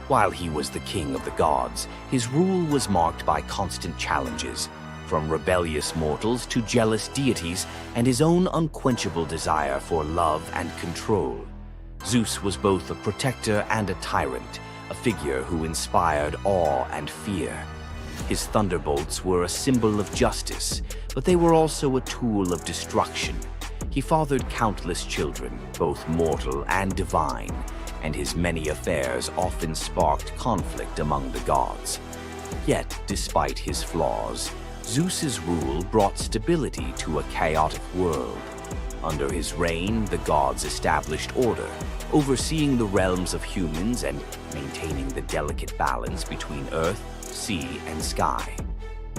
While he was the king of the gods, his rule was marked by constant challenges, from rebellious mortals to jealous deities and his own unquenchable desire for love and control. Zeus was both a protector and a tyrant, a figure who inspired awe and fear. His thunderbolts were a symbol of justice, but they were also a tool of destruction. He fathered countless children, both mortal and divine, and his many affairs often sparked conflict among the gods. Yet, despite his flaws, Zeus's rule brought stability to a chaotic world. Under his reign, the gods established order, overseeing the realms of humans and maintaining the delicate balance between earth, sea, and sky.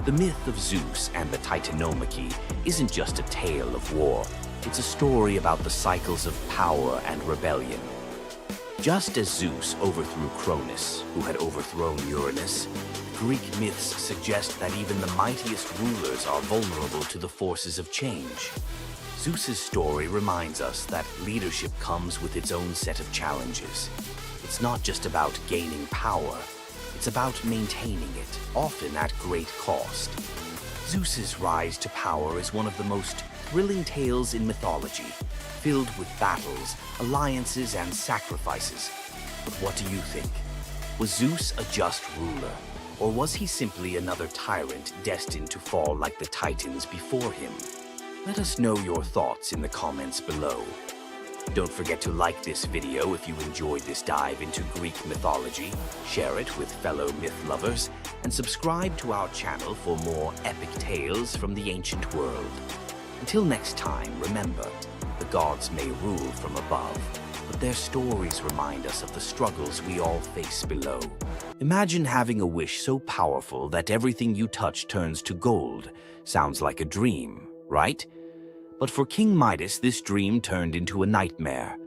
The myth of Zeus and the Titanomachy isn't just a tale of war. It's a story about the cycles of power and rebellion. Just as Zeus overthrew Cronus, who had overthrown Uranus, Greek myths suggest that even the mightiest rulers are vulnerable to the forces of change. Zeus's story reminds us that leadership comes with its own set of challenges. It's not just about gaining power, it's about maintaining it, often at great cost. Zeus's rise to power is one of the most thrilling tales in mythology, filled with battles, alliances, and sacrifices. But what do you think? Was Zeus a just ruler, or was he simply another tyrant destined to fall like the Titans before him? Let us know your thoughts in the comments below. Don't forget to like this video if you enjoyed this dive into Greek mythology, share it with fellow myth lovers, and subscribe to our channel for more epic tales from the ancient world. Until next time, remember, the gods may rule from above, but their stories remind us of the struggles we all face below. Imagine having a wish so powerful that everything you touch turns to gold. Sounds like a dream, right? But for King Midas, this dream turned into a nightmare.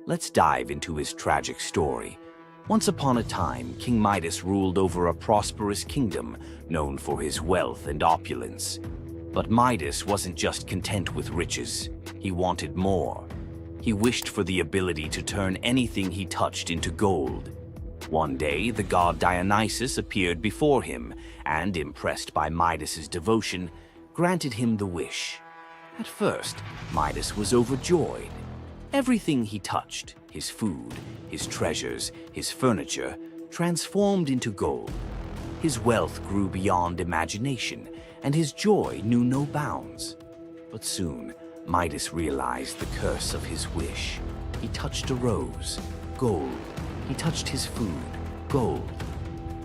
Let's dive into his tragic story. Once upon a time, King Midas ruled over a prosperous kingdom known for his wealth and opulence. But Midas wasn't just content with riches. He wanted more. He wished for the ability to turn anything he touched into gold. One day, the god Dionysus appeared before him and, impressed by Midas's devotion, granted him the wish. At first, Midas was overjoyed. Everything he touched, his food, his treasures, his furniture, transformed into gold. His wealth grew beyond imagination, and his joy knew no bounds. But soon, Midas realized the curse of his wish. He touched a rose, gold. He touched his food, gold.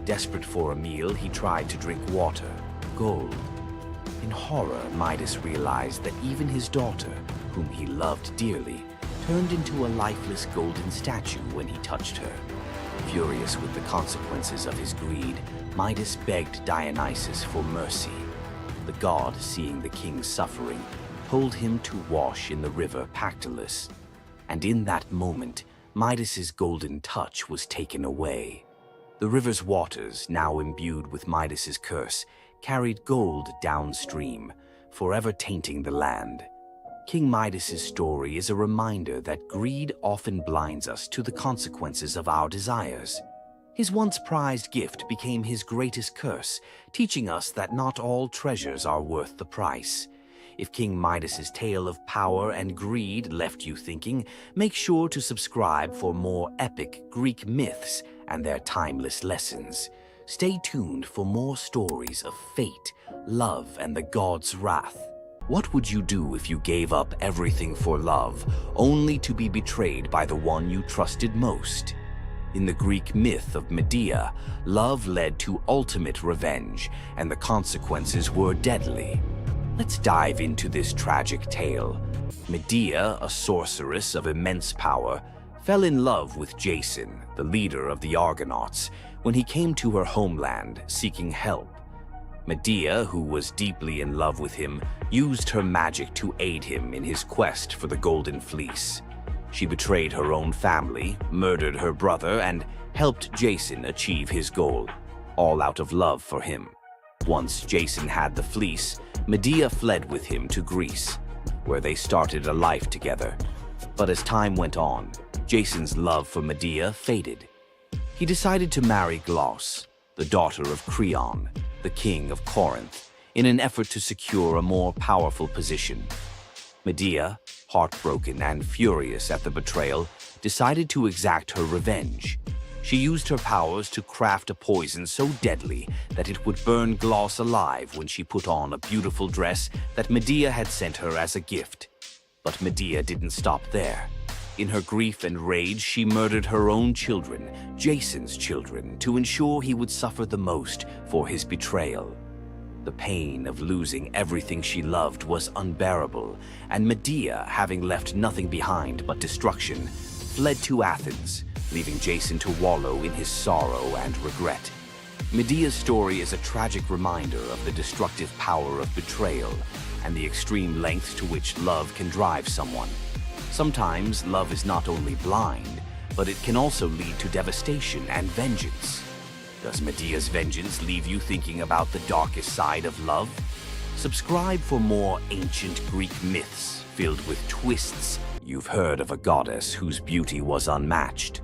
Desperate for a meal, he tried to drink water, gold. In horror, Midas realized that even his daughter, whom he loved dearly, turned into a lifeless golden statue when he touched her. Furious with the consequences of his greed, Midas begged Dionysus for mercy. The god, seeing the king's suffering, told him to wash in the river Pactolus. And in that moment, Midas's golden touch was taken away. The river's waters, now imbued with Midas's curse, carried gold downstream, forever tainting the land. King Midas's story is a reminder that greed often blinds us to the consequences of our desires. His once prized gift became his greatest curse, teaching us that not all treasures are worth the price. If King Midas's tale of power and greed left you thinking, make sure to subscribe for more epic Greek myths and their timeless lessons. Stay tuned for more stories of fate, love, and the gods' wrath. What would you do if you gave up everything for love, only to be betrayed by the one you trusted most? In the Greek myth of Medea, love led to ultimate revenge, and the consequences were deadly. Let's dive into this tragic tale. Medea, a sorceress of immense power, fell in love with Jason, the leader of the Argonauts, when he came to her homeland seeking help. Medea, who was deeply in love with him, used her magic to aid him in his quest for the Golden Fleece. She betrayed her own family, murdered her brother, and helped Jason achieve his goal, all out of love for him. Once Jason had the fleece, Medea fled with him to Greece, where they started a life together. But as time went on, Jason's love for Medea faded. He decided to marry Glauce, the daughter of Creon, the king of Corinth, in an effort to secure a more powerful position. Medea, heartbroken and furious at the betrayal, decided to exact her revenge. She used her powers to craft a poison so deadly that it would burn Glauce alive when she put on a beautiful dress that Medea had sent her as a gift. But Medea didn't stop there. In her grief and rage, she murdered her own children, Jason's children, to ensure he would suffer the most for his betrayal. The pain of losing everything she loved was unbearable, and Medea, having left nothing behind but destruction, fled to Athens, leaving Jason to wallow in his sorrow and regret. Medea's story is a tragic reminder of the destructive power of betrayal and the extreme lengths to which love can drive someone. Sometimes love is not only blind, but it can also lead to devastation and vengeance. Does Medea's vengeance leave you thinking about the darkest side of love? Subscribe for more ancient Greek myths filled with twists. You've heard of a goddess whose beauty was unmatched.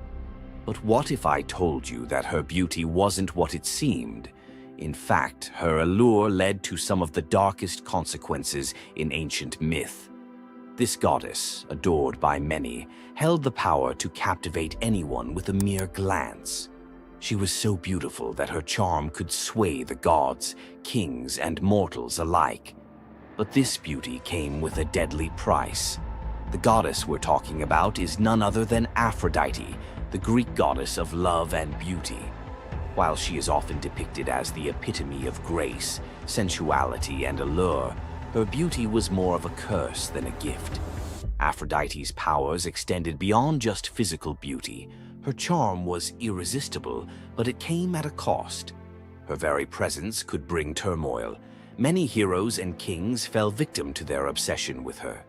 But what if I told you that her beauty wasn't what it seemed? In fact, her allure led to some of the darkest consequences in ancient myth. This goddess, adored by many, held the power to captivate anyone with a mere glance. She was so beautiful that her charm could sway the gods, kings, and mortals alike. But this beauty came with a deadly price. The goddess we're talking about is none other than Aphrodite, the Greek goddess of love and beauty. While she is often depicted as the epitome of grace, sensuality, and allure, her beauty was more of a curse than a gift. Aphrodite's powers extended beyond just physical beauty. Her charm was irresistible, but it came at a cost. Her very presence could bring turmoil. Many heroes and kings fell victim to their obsession with her.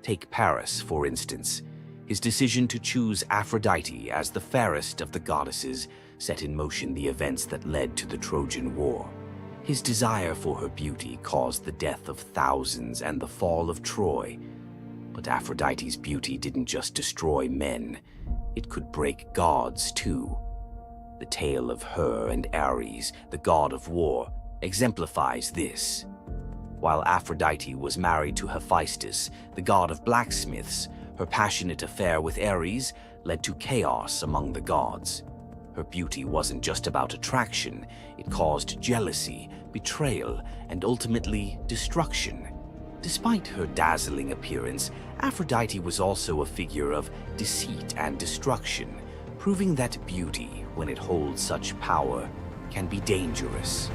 Take Paris, for instance. His decision to choose Aphrodite as the fairest of the goddesses set in motion the events that led to the Trojan War. His desire for her beauty caused the death of thousands and the fall of Troy. But Aphrodite's beauty didn't just destroy men. It could break gods, too. The tale of her and Ares, the god of war, exemplifies this. While Aphrodite was married to Hephaestus, the god of blacksmiths, her passionate affair with Ares led to chaos among the gods. Her beauty wasn't just about attraction, it caused jealousy, betrayal, and ultimately destruction. Despite her dazzling appearance, Aphrodite was also a figure of deceit and destruction, proving that beauty, when it holds such power, can be dangerous.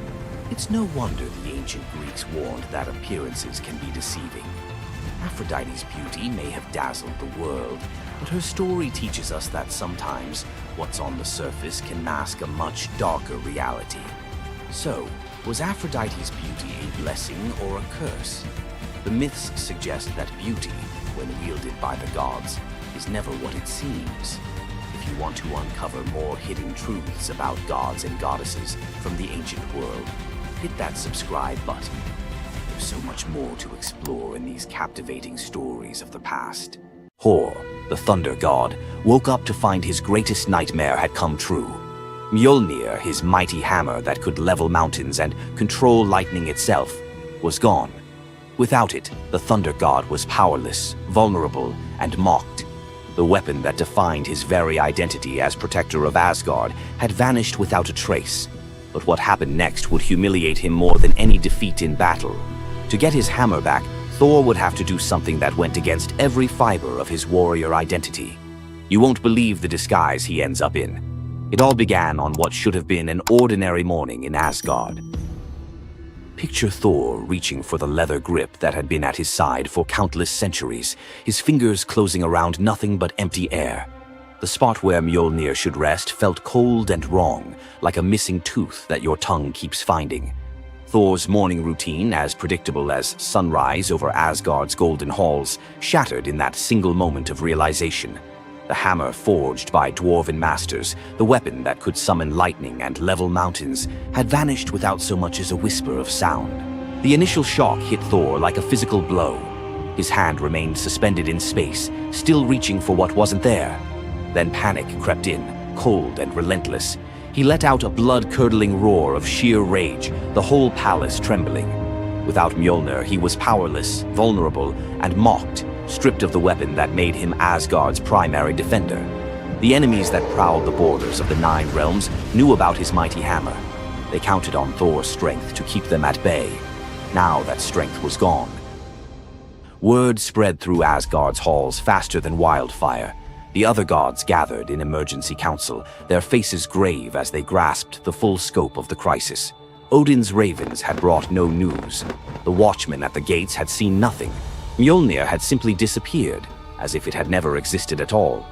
It's no wonder the ancient Greeks warned that appearances can be deceiving. Aphrodite's beauty may have dazzled the world, but her story teaches us that sometimes what's on the surface can mask a much darker reality. So, was Aphrodite's beauty a blessing or a curse? The myths suggest that beauty, when wielded by the gods, is never what it seems. If you want to uncover more hidden truths about gods and goddesses from the ancient world, hit that subscribe button. There's so much more to explore in these captivating stories of the past. Hor, the thunder god, woke up to find his greatest nightmare had come true. Mjolnir, his mighty hammer that could level mountains and control lightning itself, was gone. Without it, the thunder god was powerless, vulnerable, and mocked. The weapon that defined his very identity as protector of Asgard had vanished without a trace. But what happened next would humiliate him more than any defeat in battle. To get his hammer back, Thor would have to do something that went against every fiber of his warrior identity. You won't believe the disguise he ends up in. It all began on what should have been an ordinary morning in Asgard. Picture Thor reaching for the leather grip that had been at his side for countless centuries, his fingers closing around nothing but empty air. The spot where Mjolnir should rest felt cold and wrong, like a missing tooth that your tongue keeps finding. Thor's morning routine, as predictable as sunrise over Asgard's golden halls, shattered in that single moment of realization. The hammer forged by dwarven masters, the weapon that could summon lightning and level mountains, had vanished without so much as a whisper of sound. The initial shock hit Thor like a physical blow. His hand remained suspended in space, still reaching for what wasn't there. Then panic crept in. cold and relentless. He let out a blood-curdling roar of sheer rage, the whole palace trembling. Without Mjolnir, he was powerless, vulnerable, and mocked, stripped of the weapon that made him Asgard's primary defender. The enemies that prowled the borders of the Nine Realms knew about his mighty hammer. They counted on Thor's strength to keep them at bay. Now that strength was gone. Word spread through Asgard's halls faster than wildfire. The other gods gathered in emergency council, their faces grave as they grasped the full scope of the crisis. Odin's ravens had brought no news. The watchmen at the gates had seen nothing. Mjolnir had simply disappeared, as if it had never existed at all.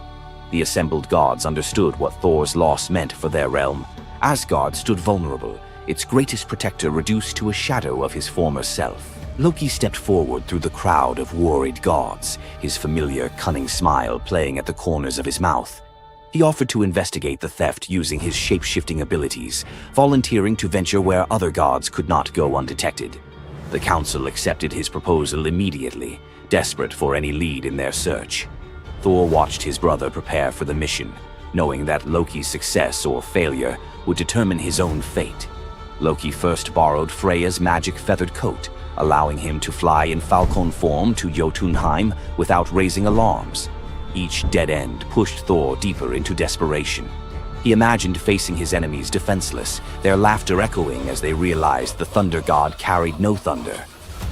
The assembled gods understood what Thor's loss meant for their realm. Asgard stood vulnerable, its greatest protector reduced to a shadow of his former self. Loki stepped forward through the crowd of worried gods, his familiar, cunning smile playing at the corners of his mouth. He offered to investigate the theft using his shape-shifting abilities, volunteering to venture where other gods could not go undetected. The council accepted his proposal immediately, desperate for any lead in their search. Thor watched his brother prepare for the mission, knowing that Loki's success or failure would determine his own fate. Loki first borrowed Freya's magic feathered coat, allowing him to fly in falcon form to Jotunheim without raising alarms. Each dead end pushed Thor deeper into desperation. He imagined facing his enemies defenseless, their laughter echoing as they realized the thunder god carried no thunder.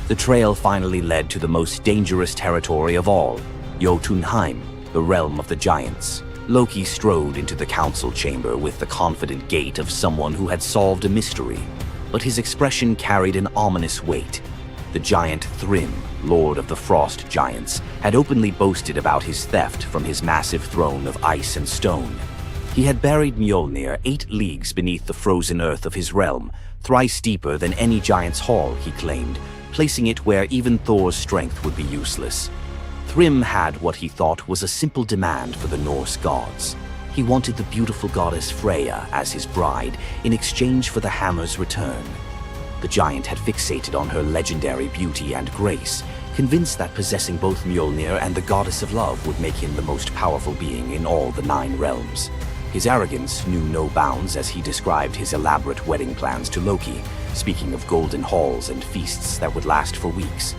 The trail finally led to the most dangerous territory of all, Jotunheim, the realm of the giants. Loki strode into the council chamber with the confident gait of someone who had solved a mystery, but his expression carried an ominous weight. The giant Thrym, lord of the frost giants, had openly boasted about his theft from his massive throne of ice and stone. He had buried Mjolnir 8 leagues beneath the frozen earth of his realm, thrice deeper than any giant's hall, he claimed, placing it where even Thor's strength would be useless. Thrym had what he thought was a simple demand for the Norse gods. He wanted the beautiful goddess Freya as his bride in exchange for the hammer's return. The giant had fixated on her legendary beauty and grace, convinced that possessing both Mjolnir and the goddess of love would make him the most powerful being in all the 9 realms. His arrogance knew no bounds as he described his elaborate wedding plans to Loki, speaking of golden halls and feasts that would last for weeks.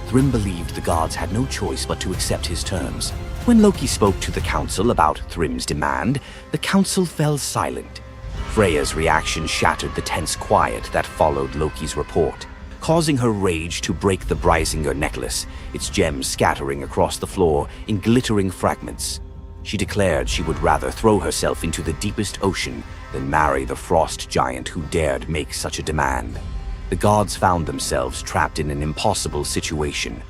Thrym believed the gods had no choice but to accept his terms. When Loki spoke to the council about Thrym's demand, the council fell silent. Freya's reaction shattered the tense quiet that followed Loki's report, causing her rage to break the Brysinger necklace, its gems scattering across the floor in glittering fragments. She declared she would rather throw herself into the deepest ocean than marry the frost giant who dared make such a demand. The gods found themselves trapped in an impossible situation.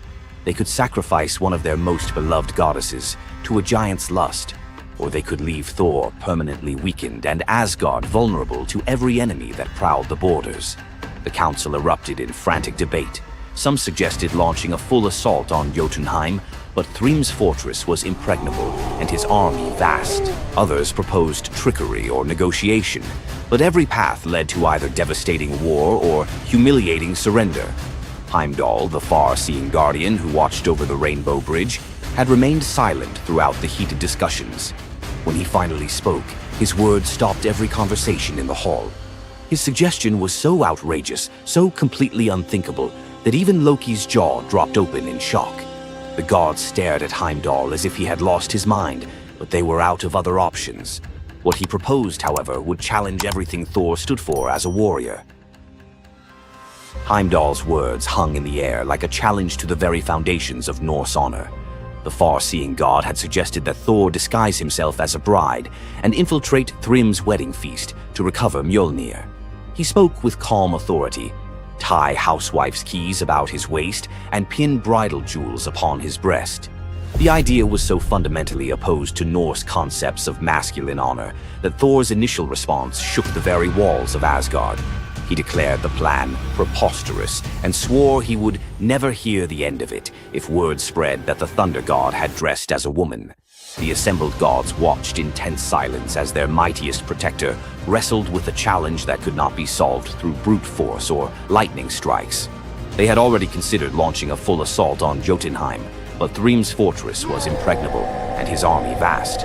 They could sacrifice one of their most beloved goddesses to a giant's lust, or they could leave Thor permanently weakened and Asgard vulnerable to every enemy that prowled the borders. The council erupted in frantic debate. Some suggested launching a full assault on Jotunheim, but Thrym's fortress was impregnable and his army vast. Others proposed trickery or negotiation, but every path led to either devastating war or humiliating surrender. Heimdall, the far-seeing guardian who watched over the Rainbow Bridge, had remained silent throughout the heated discussions. When he finally spoke, his words stopped every conversation in the hall. His suggestion was so outrageous, so completely unthinkable, that even Loki's jaw dropped open in shock. The gods stared at Heimdall as if he had lost his mind, but they were out of other options. What he proposed, however, would challenge everything Thor stood for as a warrior. Heimdall's words hung in the air like a challenge to the very foundations of Norse honor. The far-seeing god had suggested that Thor disguise himself as a bride and infiltrate Thrym's wedding feast to recover Mjolnir. He spoke with calm authority, tie housewife's keys about his waist, and pin bridal jewels upon his breast. The idea was so fundamentally opposed to Norse concepts of masculine honor that Thor's initial response shook the very walls of Asgard. He declared the plan preposterous and swore he would never hear the end of it if word spread that the Thunder God had dressed as a woman. The assembled gods watched in tense silence as their mightiest protector wrestled with a challenge that could not be solved through brute force or lightning strikes. They had already considered launching a full assault on Jotunheim, but Thrym's fortress was impregnable and his army vast.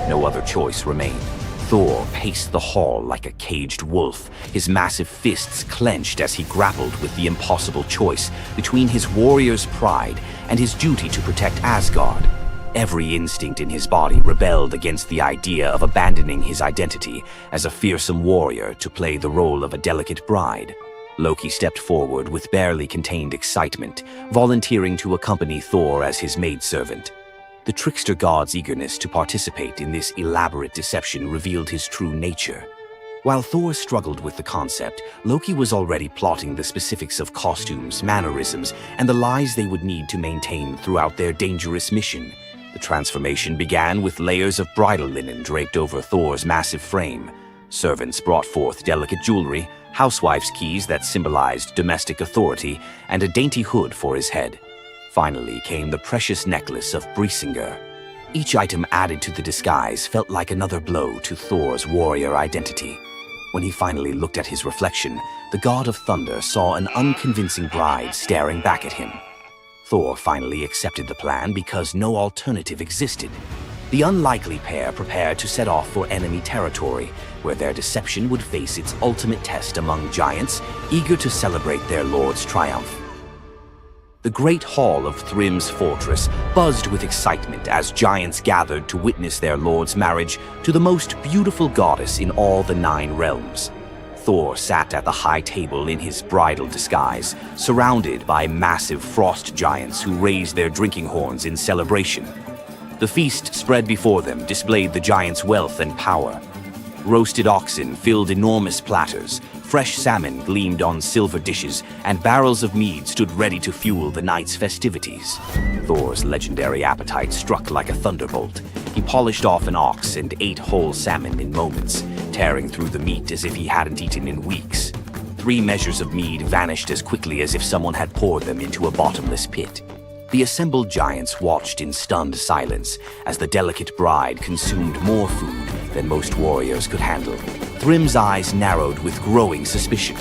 No other choice remained. Thor paced the hall like a caged wolf, his massive fists clenched as he grappled with the impossible choice between his warrior's pride and his duty to protect Asgard. Every instinct in his body rebelled against the idea of abandoning his identity as a fearsome warrior to play the role of a delicate bride. Loki stepped forward with barely contained excitement, volunteering to accompany Thor as his maidservant. The trickster god's eagerness to participate in this elaborate deception revealed his true nature. While Thor struggled with the concept, Loki was already plotting the specifics of costumes, mannerisms, and the lies they would need to maintain throughout their dangerous mission. The transformation began with layers of bridal linen draped over Thor's massive frame. Servants brought forth delicate jewelry, housewife's keys that symbolized domestic authority, and a dainty hood for his head. Finally came the precious necklace of Brisingar. Each item added to the disguise felt like another blow to Thor's warrior identity. When he finally looked at his reflection, the god of thunder saw an unconvincing bride staring back at him. Thor finally accepted the plan because no alternative existed. The unlikely pair prepared to set off for enemy territory, where their deception would face its ultimate test among giants, eager to celebrate their lord's triumph. The great hall of Thrym's fortress buzzed with excitement as giants gathered to witness their lord's marriage to the most beautiful goddess in all the 9 realms. Thor sat at the high table in his bridal disguise, surrounded by massive frost giants who raised their drinking horns in celebration. The feast spread before them displayed the giants' wealth and power. Roasted oxen filled enormous platters, fresh salmon gleamed on silver dishes, and barrels of mead stood ready to fuel the night's festivities. Thor's legendary appetite struck like a thunderbolt. He polished off an ox and ate whole salmon in moments, tearing through the meat as if he hadn't eaten in weeks. 3 measures of mead vanished as quickly as if someone had poured them into a bottomless pit. The assembled giants watched in stunned silence as the delicate bride consumed more food than most warriors could handle. Thrym's eyes narrowed with growing suspicion.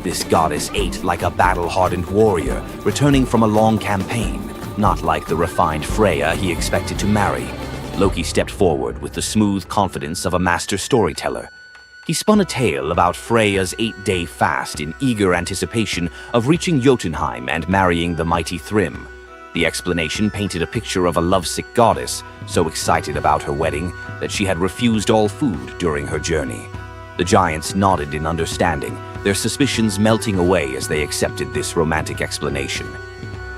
This goddess ate like a battle-hardened warrior, returning from a long campaign, not like the refined Freya he expected to marry. Loki stepped forward with the smooth confidence of a master storyteller. He spun a tale about Freya's 8-day fast in eager anticipation of reaching Jotunheim and marrying the mighty Thrym. The explanation painted a picture of a lovesick goddess, so excited about her wedding that she had refused all food during her journey. The giants nodded in understanding, their suspicions melting away as they accepted this romantic explanation.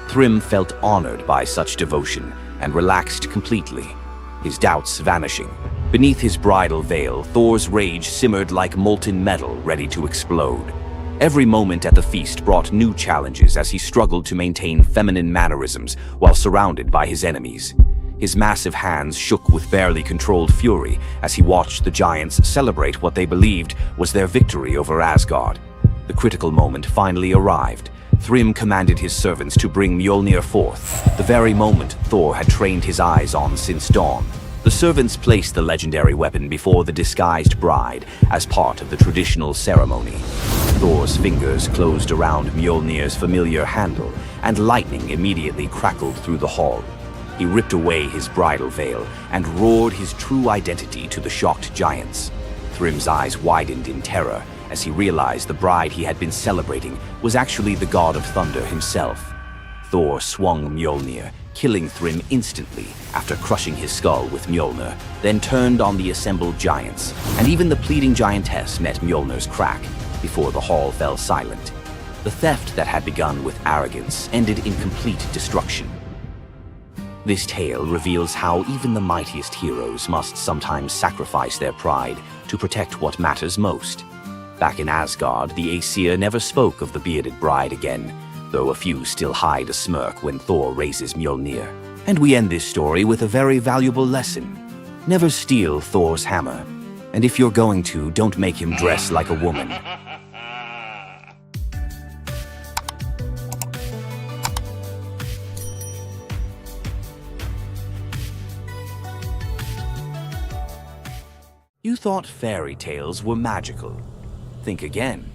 Thrym felt honored by such devotion and relaxed completely, his doubts vanishing. Beneath his bridal veil, Thor's rage simmered like molten metal ready to explode. Every moment at the feast brought new challenges as he struggled to maintain feminine mannerisms while surrounded by his enemies. His massive hands shook with barely controlled fury as he watched the giants celebrate what they believed was their victory over Asgard. The critical moment finally arrived. Thrym commanded his servants to bring Mjolnir forth, the very moment Thor had trained his eyes on since dawn. The servants placed the legendary weapon before the disguised bride as part of the traditional ceremony. Thor's fingers closed around Mjolnir's familiar handle, and lightning immediately crackled through the hall. He ripped away his bridal veil and roared his true identity to the shocked giants. Thrym's eyes widened in terror as he realized the bride he had been celebrating was actually the god of thunder himself. Thor swung Mjolnir, killing Thrym instantly after crushing his skull with Mjolnir, then turned on the assembled giants, and even the pleading giantess met Mjolnir's crack before the hall fell silent. The theft that had begun with arrogance ended in complete destruction. This tale reveals how even the mightiest heroes must sometimes sacrifice their pride to protect what matters most. Back in Asgard, the Aesir never spoke of the bearded bride again, though a few still hide a smirk when Thor raises Mjolnir. And we end this story with a very valuable lesson. Never steal Thor's hammer. And if you're going to, don't make him dress like a woman. You thought fairy tales were magical. Think again.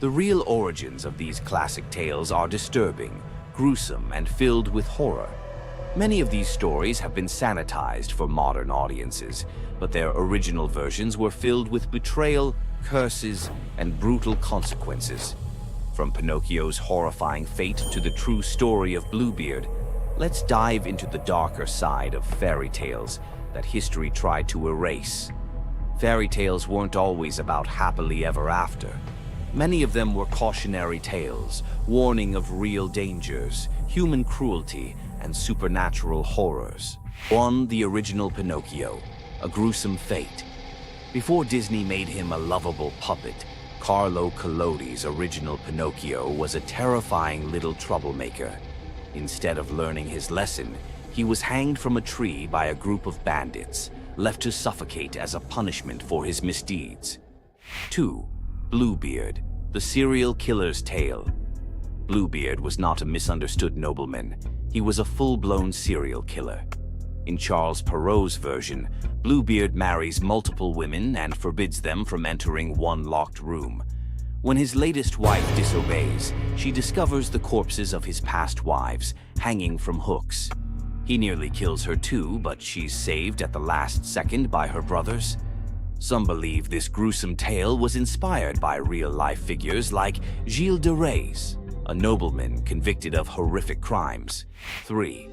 The real origins of these classic tales are disturbing, gruesome, and filled with horror. Many of these stories have been sanitized for modern audiences, but their original versions were filled with betrayal, curses, and brutal consequences. From Pinocchio's horrifying fate to the true story of Bluebeard, let's dive into the darker side of fairy tales that history tried to erase. Fairy tales weren't always about happily ever after. Many of them were cautionary tales, warning of real dangers, human cruelty, and supernatural horrors. 1. The original Pinocchio, a gruesome fate. Before Disney made him a lovable puppet, Carlo Collodi's original Pinocchio was a terrifying little troublemaker. Instead of learning his lesson, he was hanged from a tree by a group of bandits, left to suffocate as a punishment for his misdeeds. 2. Bluebeard, the serial killer's tale. Bluebeard was not a misunderstood nobleman. He was a full-blown serial killer. In Charles Perrault's version, Bluebeard marries multiple women and forbids them from entering one locked room. When his latest wife disobeys, she discovers the corpses of his past wives hanging from hooks. He nearly kills her too, but she's saved at the last second by her brothers. Some believe this gruesome tale was inspired by real-life figures like Gilles de Rais, a nobleman convicted of horrific crimes. 3.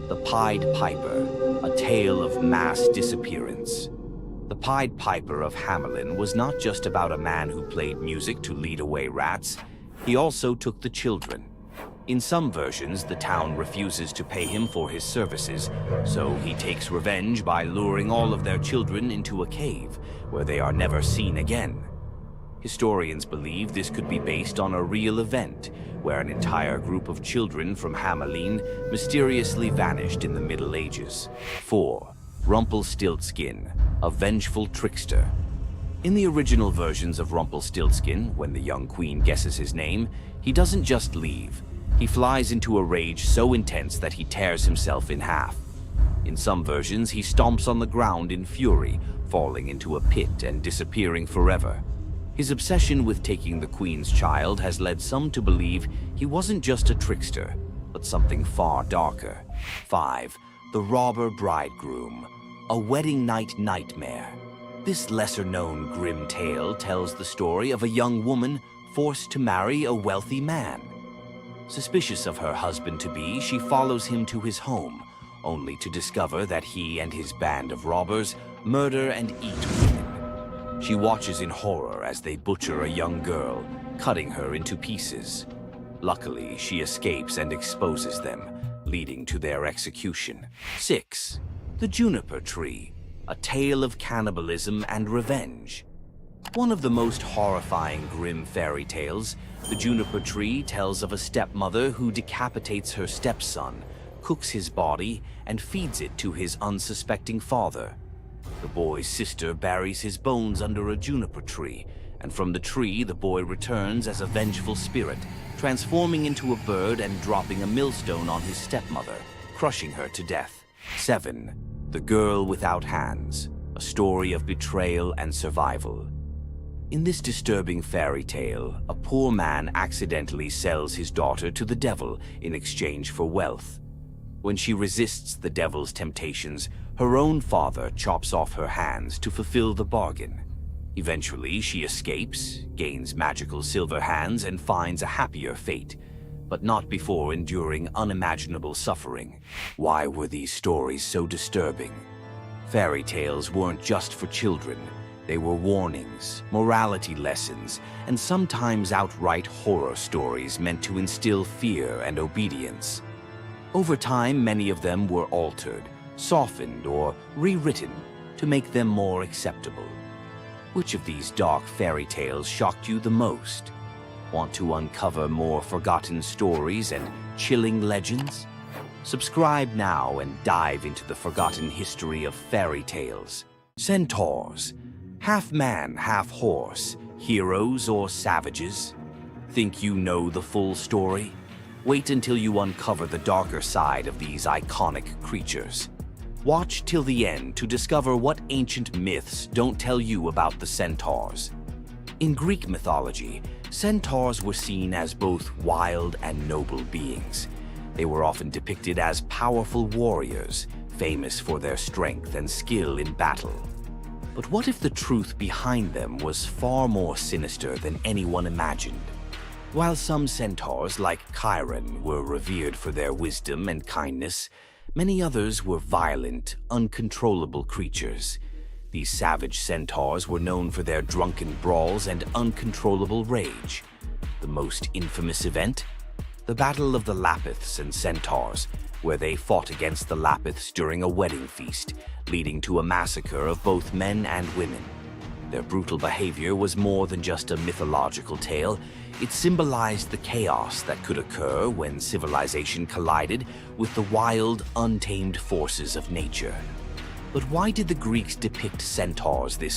The Pied Piper, a tale of mass disappearance. The Pied Piper of Hamelin was not just about a man who played music to lead away rats. He also took the children. In some versions, the town refuses to pay him for his services, so he takes revenge by luring all of their children into a cave, where they are never seen again. Historians believe this could be based on a real event, where an entire group of children from Hamelin mysteriously vanished in the Middle Ages. 4. Rumpelstiltskin, a vengeful trickster. In the original versions of Rumpelstiltskin, when the young queen guesses his name, he doesn't just leave. He flies into a rage so intense that he tears himself in half. In some versions, he stomps on the ground in fury, falling into a pit and disappearing forever. His obsession with taking the queen's child has led some to believe he wasn't just a trickster, but something far darker. 5. The Robber Bridegroom, a wedding night nightmare. This lesser-known grim tale tells the story of a young woman forced to marry a wealthy man. Suspicious of her husband-to-be, she follows him to his home, only to discover that he and his band of robbers murder and eat women. She watches in horror as they butcher a young girl, cutting her into pieces. Luckily, she escapes and exposes them, leading to their execution. 6. The Juniper Tree, a tale of cannibalism and revenge. One of the most horrifying grim fairy tales, The Juniper Tree tells of a stepmother who decapitates her stepson, cooks his body, and feeds it to his unsuspecting father. The boy's sister buries his bones under a juniper tree, and from the tree the boy returns as a vengeful spirit, transforming into a bird and dropping a millstone on his stepmother, crushing her to death. 7. The Girl Without Hands, a story of betrayal and survival. In this disturbing fairy tale, a poor man accidentally sells his daughter to the devil in exchange for wealth. When she resists the devil's temptations, her own father chops off her hands to fulfill the bargain. Eventually, she escapes, gains magical silver hands, and finds a happier fate, but not before enduring unimaginable suffering. Why were these stories so disturbing? Fairy tales weren't just for children. They were warnings, morality lessons, and sometimes outright horror stories meant to instill fear and obedience. Over time, many of them were altered, softened, or rewritten to make them more acceptable. Which of these dark fairy tales shocked you the most? Want to uncover more forgotten stories and chilling legends? Subscribe now and dive into the forgotten history of fairy tales. Centaurs, half man, half horse, heroes or savages? Think you know the full story? Wait until you uncover the darker side of these iconic creatures. Watch till the end to discover what ancient myths don't tell you about the Centaurs. In Greek mythology, centaurs were seen as both wild and noble beings. They were often depicted as powerful warriors, famous for their strength and skill in battle. But what if the truth behind them was far more sinister than anyone imagined? While some centaurs, like Chiron, were revered for their wisdom and kindness, many others were violent, uncontrollable creatures. These savage centaurs were known for their drunken brawls and uncontrollable rage. The most infamous event? The Battle of the Lapiths and Centaurs, where they fought against the Lapiths during a wedding feast, leading to a massacre of both men and women. Their brutal behavior was more than just a mythological tale. It symbolized the chaos that could occur when civilization collided with the wild, untamed forces of nature. But why did the Greeks depict centaurs this